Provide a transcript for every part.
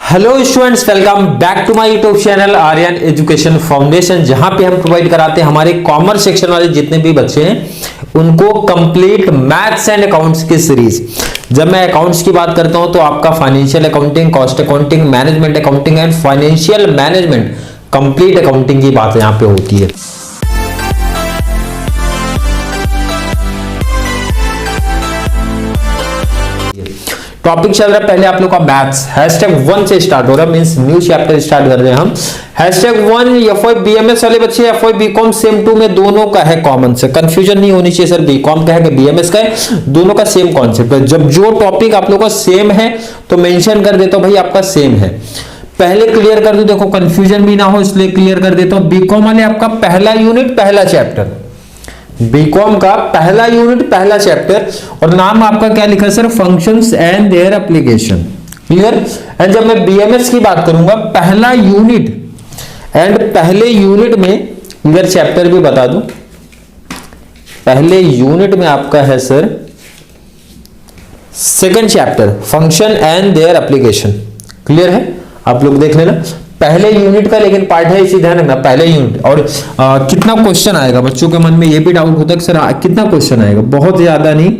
Hello students, welcome back to my YouTube channel Aryan Education Foundation, जहां पे हम provide कराते हैं हमारे कॉमर्स सेक्शन वाले जितने भी बच्चे हैं उनको कंप्लीट मैथ्स एंड अकाउंट्स की सीरीज। जब मैं अकाउंट्स की बात करता हूं तो आपका financial accounting, cost accounting, management accounting and financial management, complete accounting की बात यहां पे होती है। टॉपिक चल रहा है पहले आप लोग का मैथ्स, #1 से स्टार्ट हो रहा है, मींस न्यू चैप्टर स्टार्ट कर रहे हैं हम। #1 एफओई बीएमएस वाले बच्चे, एफओई बीकॉम सेम 2 में दोनों का है कॉमन से, कंफ्यूजन नहीं होनी चाहिए। सर बीकॉम का है कि बीएमएस का है, दोनों का सेम कॉन्सेप्ट है। जब जो टॉपिक आप लोग का सेम है तो मेंशन कर देता हूं भाई आपका सेम है, पहले क्लियर कर दो, देखो कंफ्यूजन भी ना हो इसलिए क्लियर कर देता हूं। बीकॉम वाले आपका पहला यूनिट पहला चैप्टर, बीकॉम का पहला यूनिट पहला चैप्टर, और नाम आपका क्या लिखा है sir? Functions and their application. Clear? And जब मैं बीएमएस की बात करूंगा पहला यूनिट, एंड पहले यूनिट में क्लियर चैप्टर भी बता दूं, पहले यूनिट में आपका है sir second chapter function and their application. Clear है? आप लोग देख लेना पहले यूनिट का, लेकिन पार्ट है इसी ध्यान रखना पहले यूनिट। और कितना क्वेश्चन आएगा बच्चों के मन में ये भी डाउट होता है कि सर कितना क्वेश्चन आएगा? बहुत ज्यादा नहीं,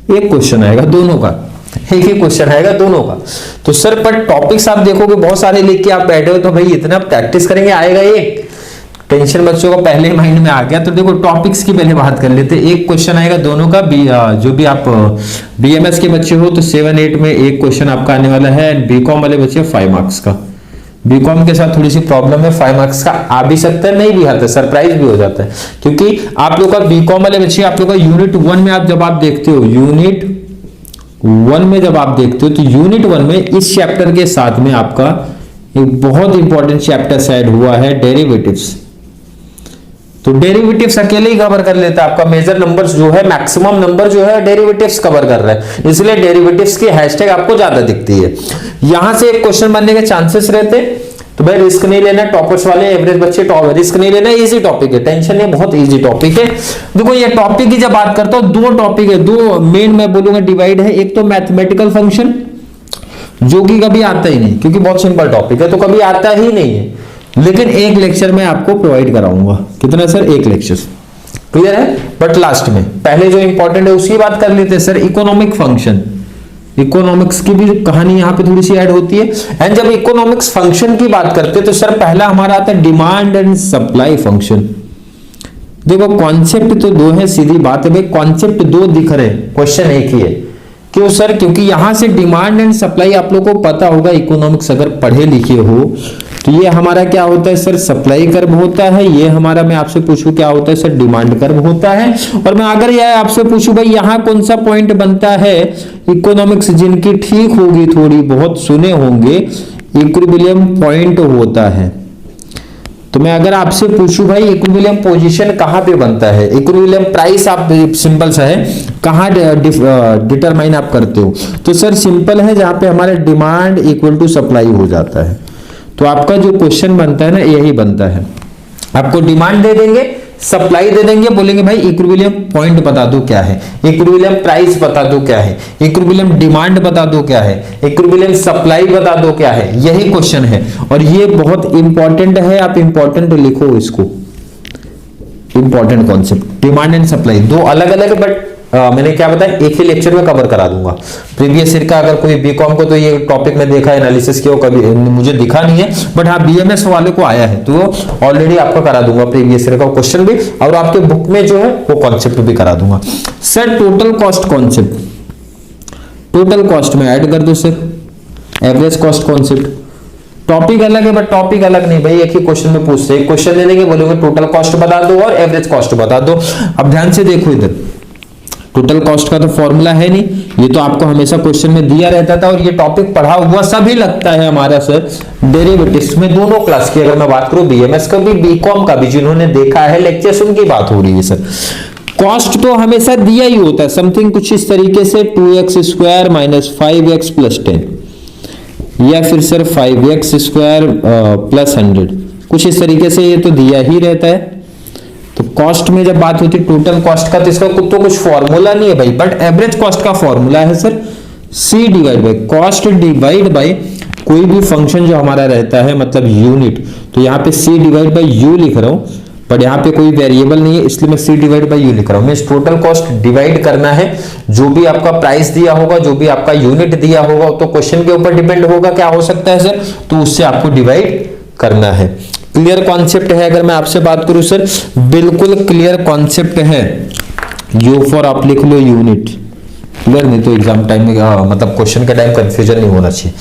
एक क्वेश्चन आएगा दोनों का, एक ही क्वेश्चन आएगा दोनों का। तो सर पर टॉपिक्स आप देखोगे बहुत सारे लिख के आप बैठे हो, तो भाई इतना प्रैक्टिस करेंगे आएगा एक, टेंशन बच्चों को पहले महीने में आ गया। तो देखो टॉपिक्स की पहले बात कर लेते, एक क्वेश्चन आएगा दोनों का। जो भी आप बीएमएस के बच्चे हो तो 7-8 में एक क्वेश्चन आपका आने वाला है, एंड बीकॉम वाले बच्चे 5 मार्क्स का। बीकॉम के साथ थोड़ी सी प्रॉब्लम है, 5 मार्क्स का आ भी सकता है, नहीं भी आता, सरप्राइज भी हो जाता है, क्योंकि आप लोग का बीकॉम वाले बच्चे आप लोग का यूनिट 1 में आप जब आप देखते हो, यूनिट 1 में जब आप देखते हो तो यूनिट 1 में इस चैप्टर के साथ में आपका एक बहुत इंपॉर्टेंट चैप्टर ऐड हुआ है, डेरिवेटिव्स। तो डेरिवेटिव्स अकेले ही कवर कर लेता है आपका, मेजर नंबर्स जो है, मैक्सिमम नंबर जो है डेरिवेटिव्स कवर कर रहा है, इसलिए डेरिवेटिव्स की हैशटैग आपको ज्यादा दिखती है। यहां से एक क्वेश्चन बनने के चांसेस रहते, तो भाई रिस्क नहीं लेना, टॉपर्स वाले एवरेज बच्चे रिस्क नहीं लेना, इजी टॉपिक है, टेंशन नहीं, बहुत इजी टॉपिक है। देखो ये टॉपिक की जब बात करता हूं, दो टॉपिक है, दो मेन मैं बोलूंगा डिवाइड है। एक तो मैथमेटिकल फंक्शन जो कि कभी आता ही नहीं, क्योंकि बहुत सिंपल टॉपिक है तो कभी आता ही नहीं है, लेकिन एक लेक्चर में आपको प्रोवाइड कराऊंगा। कितना सर? एक लेक्चर। क्लियर है? बट लास्ट में पहले जो इंपॉर्टेंट है उसकी बात कर लेते हैं सर, इकोनॉमिक फंक्शन। इकोनॉमिक्स की भी कहानी यहाँ पे थोड़ी सी ऐड होती है। एंड जब इकोनॉमिक्स फंक्शन की बात करते हैं तो सर पहला हमारा आता है डिमांड एंड सप्लाई फंक्शन। देखो कॉन्सेप्ट तो दो है, सीधी बात है भाई, कॉन्सेप्ट दो दिख रहे हैं, क्वेश्चन एक ही है। क्यों सर? क्योंकि यहां से डिमांड एंड सप्लाई आप लोगों को पता होगा, इकोनॉमिक्स अगर पढ़े लिखे हो तो ये हमारा क्या होता है सर? सप्लाई कर्व होता है। ये हमारा, मैं आपसे पूछूं क्या होता है सर? डिमांड कर्व होता है। और मैं अगर यह आपसे पूछूं भाई यहां कौन सा पॉइंट बनता है इकोनॉमिक्स, जिनकी ठीक होगी, थोड़ी बहुत सुने होंगे, इक्विलिब्रियम पॉइंट होता है। तो मैं अगर आपसे पूछूं भाई इक्विलिब्रियम पोजीशन कहां पे बनता है, इक्विलिब्रियम प्राइस आप सिंपल सा है, कहां डिटरमाइन आप करते हो? तो सर सिंपल है, जहां पे हमारा डिमांड इक्वल टू सप्लाई हो जाता है। तो आपका जो क्वेश्चन बनता है ना यही बनता है, आपको डिमांड दे देंगे, सप्लाई दे देंगे, बोलेंगे भाई इक्विलिब्रियम पॉइंट बता दो क्या है, इक्विलिब्रियम प्राइस बता दो क्या है, इक्विलिब्रियम डिमांड बता दो क्या है, इक्विलिब्रियम सप्लाई बता दो क्या है। यही क्वेश्चन है और ये बहुत इंपॉर्टेंट है, आप इंपॉर्टेंट लिखो इसको, important concept. Demand and supply दो अलग अलग है, बट मैंने क्या बताया एक ही लेक्चर में कवर करा दूंगा। प्रीवियस ईयर का अगर कोई बीकॉम को तो ये टॉपिक में देखा, एनालिसिस किया, कभी मुझे दिखा नहीं है, बट हाँ बीएमएस वाले को आया है तो ऑलरेडी आपको करा दूंगा प्रीवियस ईयर का क्वेश्चन भी, और आपके बुक में जो है वो कॉन्सेप्ट भी करा दूंगा। Sir total cost concept, total cost में ऐड कर दो sir, average cost concept. Topic अलग है बट टॉपिक अलग नहीं भाई, एक ही क्वेश्चन में पूछते, एक क्वेश्चन दे देंगे, बोलोगे टोटल कॉस्ट बता दो और एवरेज कॉस्ट बता दो। अब ध्यान से देखो इधर, टोटल कॉस्ट का तो फॉर्मूला है नहीं, ये तो आपको हमेशा क्वेश्चन में दिया रहता था, और ये टॉपिक पढ़ा हुआ सभी लगता है हमारा सर डेरिवेटिव्स में, दोनों क्लास की अगर मैं बात करूं, बीएमएस का भी बीकॉम का भी, जिन्होंने देखा है लेक्चर्स उनकी बात हो रही है सर। कॉस्ट तो हमेशा दिया ही होता है, समथिंग कुछ इस तरीके से 2x square minus 5x plus 10, या फिर सर 5x स्क्वायर प्लस 100, कुछ इस तरीके से ये तो दिया ही रहता है। तो कॉस्ट में जब बात होती है टोटल कॉस्ट का, तो इसका तो कुछ फॉर्मूला नहीं है भाई, बट एवरेज कॉस्ट का फॉर्मूला है sir C divide by cost divide by कोई भी फंक्शन जो हमारा रहता है मतलब यूनिट, तो यहाँ पे c डिवाइड बाई यू लिख रहा हूं, पर यहाँ पे कोई वेरिएबल नहीं है इसलिए मैं c डिवाइड बाई यू लिख रहा हूं। मैं टोटल कॉस्ट डिवाइड करना है, जो भी आपका प्राइस दिया होगा, जो भी आपका यूनिट दिया होगा, तो क्वेश्चन के ऊपर डिपेंड होगा क्या हो सकता है सर, तो उससे आपको डिवाइड करना है। क्लियर कॉन्सेप्ट है? अगर मैं आपसे बात करूं सर, बिल्कुल क्लियर कॉन्सेप्ट है। यू फॉर आप लिख लो यूनिट, क्लियर, नहीं तो एग्जाम टाइम में मतलब क्वेश्चन के टाइम कंफ्यूजन नहीं होना चाहिए।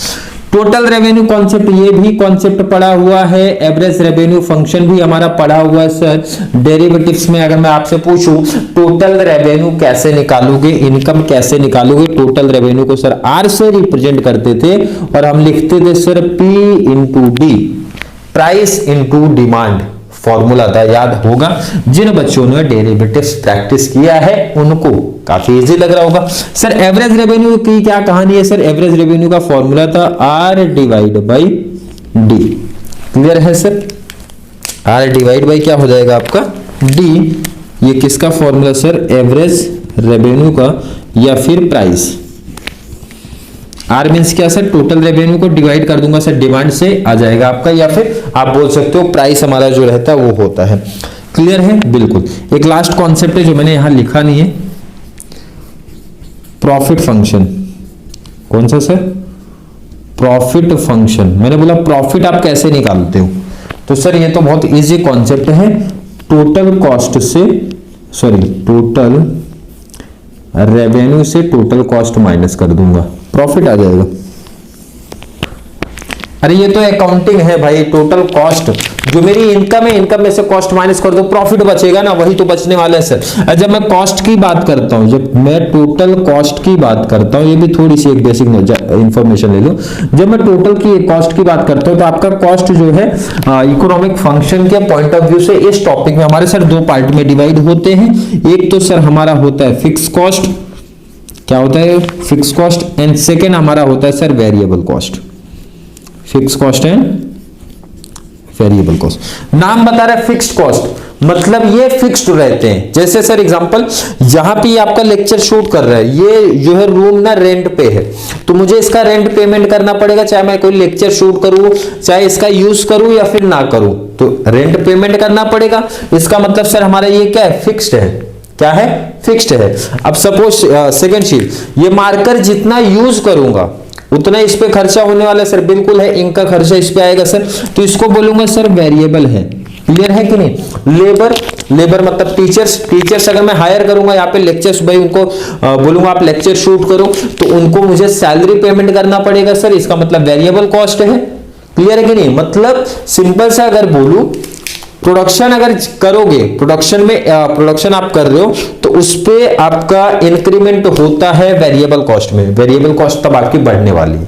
टोटल रेवेन्यू कॉन्सेप्ट, ये भी कॉन्सेप्ट पढ़ा हुआ है। एवरेज रेवेन्यू फंक्शन भी हमारा पढ़ा हुआ है सर। डेरिवेटिव्स में अगर मैं आपसे पूछूं टोटल रेवेन्यू कैसे निकालोगे, इनकम कैसे निकालोगे, टोटल रेवेन्यू को सर आर से रिप्रेजेंट करते थे और हम लिखते थे sir P into D, price into demand formula था, याद होगा। जिन बच्चों ने डेरिवेटिव्स प्रैक्टिस किया है उनको काफी इजी लग रहा होगा। सर एवरेज रेवेन्यू की क्या कहानी है सर, एवरेज रेवेन्यू का फॉर्मूला था R divide by D. Clear है सर? आर डिवाइड बाई क्या हो जाएगा आपका डी। ये किसका फॉर्मूला सर, एवरेज रेवेन्यू का या फिर प्राइस। आर मीन्स क्या सर, टोटल रेवेन्यू को डिवाइड कर दूंगा सर डिमांड से, आ जाएगा आपका, या फिर आप बोल सकते हो प्राइस हमारा जो रहता है वो होता है। क्लियर है? बिल्कुल। एक लास्ट कॉन्सेप्ट है जो मैंने यहां लिखा नहीं है, प्रॉफिट फंक्शन। कौन सा सर? Profit function. मैंने बोला प्रॉफिट आप कैसे निकालते हो, तो सर ये तो बहुत इजी कॉन्सेप्ट है। टोटल कॉस्ट से, सॉरी टोटल रेवेन्यू से टोटल कॉस्ट माइनस कर दूंगा, प्रॉफिट आ जाएगा। अरे ये तो अकाउंटिंग है भाई, टोटल कॉस्ट जो मेरी इनकम है, इनकम में से कॉस्ट माइनस कर दो, प्रॉफिट बचेगा ना, वही तो बचने वाला है सर। जब मैं कॉस्ट की बात करता हूं, जब मैं टोटल कॉस्ट की बात करता हूं, ये भी थोड़ी सी एक बेसिक इंफॉर्मेशन ले लो। जब मैं टोटल की कॉस्ट की बात करता हूं तो आपका कॉस्ट जो है इकोनॉमिक फंक्शन के पॉइंट ऑफ व्यू से इस टॉपिक में हमारे सर दो पार्ट में डिवाइड होते हैं। एक तो सर हमारा होता है फिक्स कॉस्ट, क्या होता है फिक्स कॉस्ट, एंड सेकेंड हमारा होता है sir variable cost. Fix cost and variable cost. नाम बता रहा है फिक्स्ड कॉस्ट, मतलब ये फिक्स्ड रहते हैं। जैसे सर एग्जांपल, यहां पे आपका लेक्चर शूट कर रहा है, ये जो है रूम ना रेंट पे है, तो मुझे इसका रेंट पेमेंट करना पड़ेगा, चाहे मैं कोई लेक्चर शूट करूं, चाहे इसका यूज करूं या फिर ना करूं, तो रेंट पेमेंट करना पड़ेगा। इसका मतलब सर हमारा ये क्या है, फिक्स्ड है। क्या है? फिक्स्ड है। अब सपोज सेकेंड चीज, ये मार्कर जितना यूज करूंगा उतना इस पे खर्चा होने वाला है सर, बिल्कुल है, इनका खर्चा इस पे आएगा सर, तो इसको बोलूंगा सर वेरिएबल है। क्लियर है कि नहीं? लेबर मतलब टीचर्स अगर मैं हायर करूंगा यहाँ पे लेक्चर्स, भाई उनको बोलूंगा आप लेक्चर शूट करो, तो उनको मुझे सैलरी पेमेंट करना पड़ेगा सर, इसका मतलब वेरिएबल कॉस्ट है। क्लियर है कि नहीं? मतलब सिंपल सा अगर बोलूं, प्रोडक्शन अगर करोगे, प्रोडक्शन आप कर रहे हो, तो उस पे आपका इंक्रीमेंट होता है वेरिएबल कॉस्ट में, वेरिएबल कॉस्ट तब आपकी बढ़ने वाली है।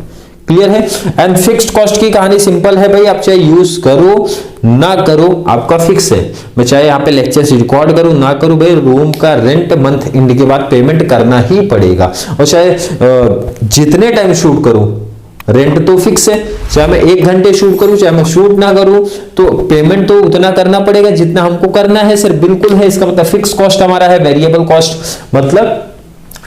क्लियर है? एंड फिक्स्ड कॉस्ट की कहानी सिंपल है भाई, आप चाहे यूज करो ना करो आपका फिक्स है। मैं चाहे यहाँ पे लेक्चर्स रिकॉर्ड करूं ना करूं, भाई रूम का रेंट मंथ एंड के बाद पेमेंट करना ही पड़ेगा, और चाहे जितने टाइम शूट करूं रेंट तो फिक्स है, चाहे मैं 1 घंटे शूट करूं चाहे मैं शूट ना करूं, तो पेमेंट तो उतना करना पड़ेगा जितना हमको करना है सर, बिल्कुल है। इसका मतलब फिक्स कॉस्ट हमारा है। वेरिएबल कॉस्ट मतलब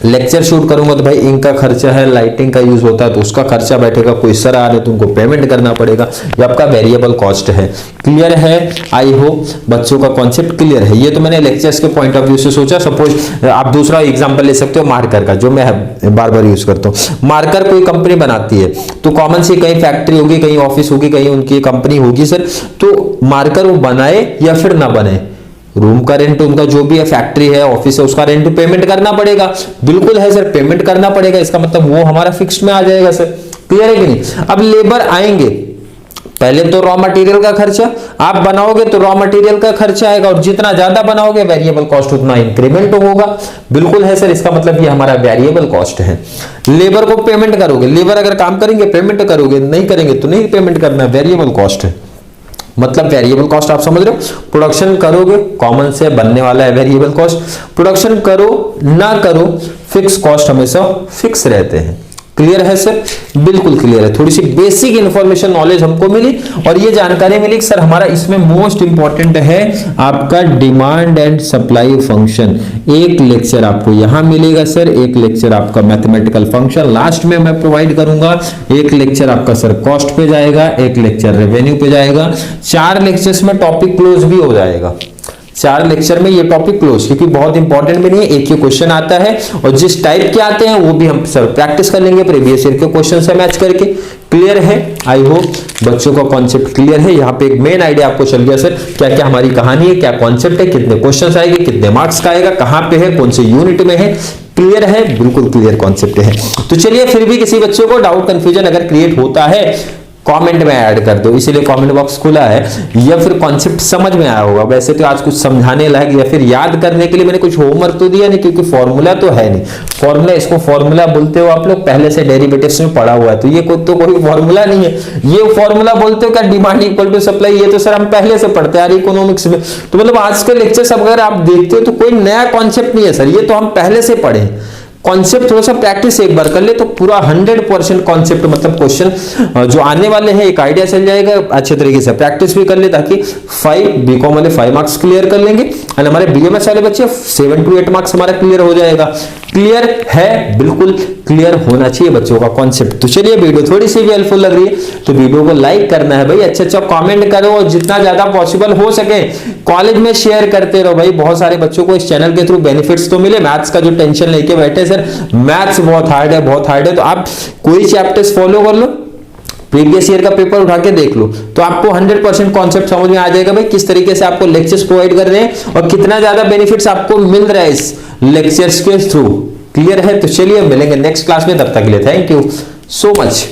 लेक्चर शूट करूंगा तो भाई इनका खर्चा है, लाइटिंग का यूज होता है तो उसका खर्चा बैठेगा, कोई सर आ रहे तो उनको पेमेंट करना पड़ेगा, ये आपका वेरिएबल कॉस्ट है। क्लियर है? आई होप बच्चों का कॉन्सेप्ट क्लियर है। ये तो मैंने लेक्चर्स के पॉइंट ऑफ व्यू से सोचा। सपोज आप दूसरा एग्जांपल ले सकते हो मार्कर का, जो मैं बार बार यूज करता हूँ। मार्कर कोई कंपनी बनाती है, तो कॉमन सी कहीं फैक्ट्री होगी, कहीं ऑफिस होगी, कहीं उनकी कंपनी होगी सर, तो मार्कर वो बनाए या फिर ना बनाए, रूम का रेंट, उनका जो भी है फैक्ट्री है ऑफिस है उसका रेंट पेमेंट करना पड़ेगा, बिल्कुल है सर, पेमेंट करना पड़ेगा। इसका मतलब वो हमारा फिक्स्ड में आ जाएगा सर। क्लियर है कि नहीं? अब लेबर आएंगे, पहले तो रॉ मटेरियल का खर्चा, आप बनाओगे तो रॉ मटेरियल का खर्चा आएगा, और जितना ज्यादा बनाओगे वेरिएबल कॉस्ट उतना इंक्रीमेंट होगा, बिल्कुल है सर। इसका मतलब ये हमारा वेरिएबल कॉस्ट है। लेबर को पेमेंट करोगे, लेबर अगर काम करेंगे पेमेंट करोगे, नहीं करेंगे तो नहीं पेमेंट करना, वेरिएबल कॉस्ट है। मतलब वेरिएबल कॉस्ट आप समझ रहे हो, प्रोडक्शन करोगे कॉमन से बनने वाला है वेरिएबल कॉस्ट, प्रोडक्शन करो ना करो फिक्स कॉस्ट हमेशा फिक्स रहते हैं। क्लियर है सर? बिल्कुल क्लियर है। थोड़ी सी बेसिक इंफॉर्मेशन नॉलेज हमको मिली और ये जानकारी मिली कि सर हमारा इसमें मोस्ट इंपॉर्टेंट है आपका डिमांड एंड सप्लाई फंक्शन। एक लेक्चर आपको यहां मिलेगा सर, एक लेक्चर आपका मैथमेटिकल फंक्शन लास्ट में मैं प्रोवाइड करूंगा, एक लेक्चर आपका सर कॉस्ट पे जाएगा, एक लेक्चर रेवेन्यू पे जाएगा। 4 लेक्चर्स में टॉपिक क्लोज भी हो जाएगा। 4 लेक्चर में ये टॉपिक क्लोज, क्योंकि बहुत इंपॉर्टेंट भी नहीं है, एक ही क्वेश्चन आता है और जिस टाइप के आते हैं वो भी हम सर प्रैक्टिस कर लेंगे प्रीवियस ईयर के क्वेश्चन से मैच करके। क्लियर है? आई होप बच्चों का कॉन्सेप्ट क्लियर है। यहाँ पे एक मेन आइडिया आपको चल गया सर, क्या क्या हमारी कहानी है, क्या कॉन्सेप्ट है, कितने क्वेश्चन आएंगे, कितने मार्क्स का आएगा, कहां पे है, कौन से यूनिट में है। क्लियर है? बिल्कुल क्लियर कॉन्सेप्ट है। तो चलिए, फिर भी किसी बच्चों को डाउट कंफ्यूजन अगर क्रिएट होता है कमेंट में ऐड कर दो, इसीलिए कमेंट बॉक्स खुला है, या फिर कॉन्सेप्ट समझ में आया होगा। वैसे तो आज कुछ समझाने लायक या फिर याद करने के लिए मैंने कुछ होमवर्क तो दिया नहीं, क्योंकि फॉर्मूला तो है नहीं। फॉर्मूला, इसको फॉर्मूला बोलते हो आप लोग, पहले से डेरिवेटिव्स में पढ़ा हुआ है, तो ये कोई फॉर्मूला नहीं है। ये फॉर्मूला बोलते हो क्या, डिमांड इक्वल टू सप्लाई, ये तो सर हम पहले से पढ़ते हैं इकोनॉमिक्स में। तो मतलब आज के लेक्चर्स अगर आप देखते हो तो कोई नया कॉन्सेप्ट नहीं है सर, ये तो हम पहले से पढ़े। कॉन्सेप्ट थोड़ा सा प्रैक्टिस एक बार कर ले तो पूरा 100% कॉन्सेप्ट मतलब क्वेश्चन जो आने वाले हैं एक आइडिया चल जाएगा। अच्छे तरीके से प्रैक्टिस भी कर ले, ताकि 5 बीकॉम वाले 5 मार्क्स क्लियर कर लेंगे और हमारे बीएमएस वाले बच्चे 7 to 8 मार्क्स हमारा क्लियर हो जाएगा। क्लियर है? बिल्कुल क्लियर होना चाहिए बच्चों का कॉन्सेप्ट। तो चलिए, वीडियो थोड़ी सी भी हेल्पफुल लग रही है तो वीडियो को लाइक करना है भाई, अच्छा कमेंट करो और जितना ज्यादा पॉसिबल हो सके कॉलेज में शेयर करते रहो भाई। बहुत सारे बच्चों को इस चैनल के थ्रू बेनिफिट्स तो मिले। मैथ्स का जो टेंशन लेके बैठे सर, मैथ्स बहुत हार्ड है, बहुत हार्ड है, तो आप कोई चैप्टर्स फॉलो कर लो, प्रीवियस ईयर का पेपर उठा के देख लो, तो आपको 100% कॉन्सेप्ट समझ में आ जाएगा भाई, किस तरीके से आपको लेक्चर्स प्रोवाइड कर रहे हैं और कितना ज्यादा बेनिफिट्स आपको मिल रहा है इस लेक्चर्स के थ्रू। क्लियर है? तो चलिए मिलेंगे नेक्स्ट क्लास में, तब तक के लिए थैंक यू सो मच।